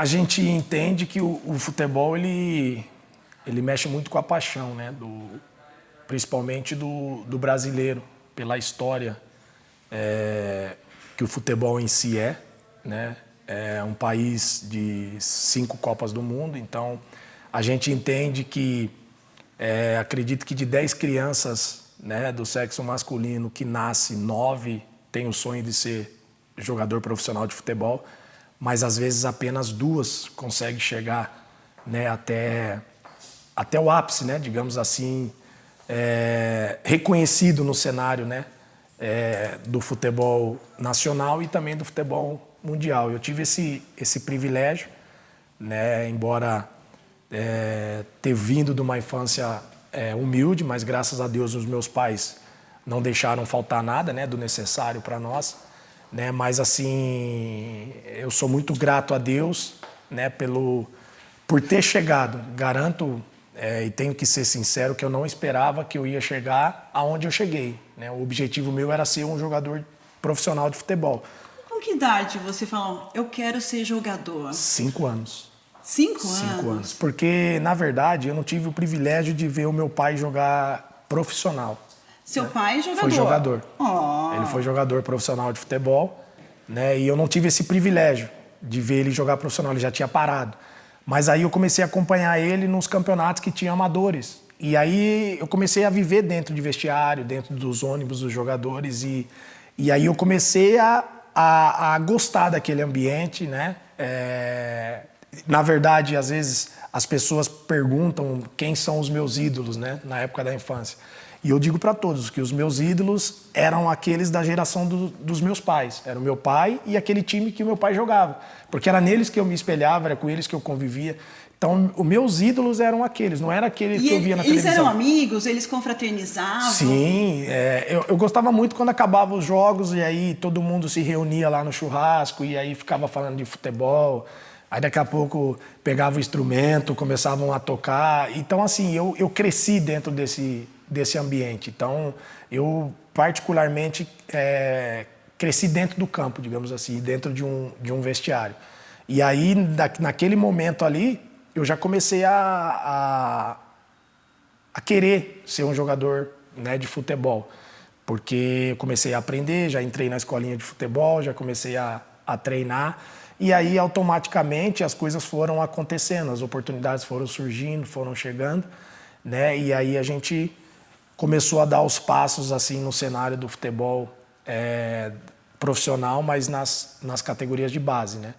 A gente entende que o futebol ele mexe muito com a paixão, né? Principalmente do brasileiro, pela história que o futebol em si né? É um país de 5 Copas do Mundo, então a gente entende que, acredito que de 10 crianças, né, do sexo masculino que nasce, 9 têm o sonho de ser jogador profissional de futebol, mas às vezes apenas 2 conseguem chegar, né, até o ápice, né, digamos assim, reconhecido no cenário, né, do futebol nacional e também do futebol mundial. Eu tive esse privilégio, né, embora ter vindo de uma infância humilde, mas graças a Deus os meus pais não deixaram faltar nada, né, do necessário para nós, né, mas assim eu sou muito grato a Deus, né, por ter chegado. Garanto e tenho que ser sincero que eu não esperava que eu ia chegar aonde eu cheguei, né? O objetivo meu era ser um jogador profissional de futebol. Com que idade você falou, eu quero ser jogador? 5 anos. 5 anos? 5 anos. Porque, na verdade, eu não tive o privilégio de ver o meu pai jogar profissional. Seu pai é jogador? Foi jogador. Oh. Ele foi jogador profissional de futebol, né? E eu não tive esse privilégio de ver ele jogar profissional, ele já tinha parado. Mas aí eu comecei a acompanhar ele nos campeonatos que tinham amadores. E aí eu comecei a viver dentro de vestiário, dentro dos ônibus dos jogadores. E aí eu comecei a gostar daquele ambiente, né? Na verdade, às vezes as pessoas perguntam quem são os meus ídolos, né? Na época da infância. E eu digo para todos que os meus ídolos eram aqueles da geração dos meus pais. Era o meu pai e aquele time que o meu pai jogava. Porque era neles que eu me espelhava, era com eles que eu convivia. Então, os meus ídolos eram aqueles, não era aqueles que eu via na televisão. Eles eram amigos? Eles confraternizavam? Sim, eu gostava muito quando acabavam os jogos e aí todo mundo se reunia lá no churrasco e aí ficava falando de futebol. Aí daqui a pouco pegava o instrumento, começavam a tocar. Então, assim, eu cresci dentro desse ambiente. Então, eu particularmente cresci dentro do campo, digamos assim, dentro de um vestiário. E aí, naquele momento ali, eu já comecei a querer ser um jogador, né, de futebol. Porque eu comecei a aprender, já entrei na escolinha de futebol, já comecei a treinar. E aí, automaticamente, as coisas foram acontecendo, as oportunidades foram surgindo, foram chegando, né? E aí a gente começou a dar os passos assim no cenário do futebol profissional, mas nas categorias de base, né?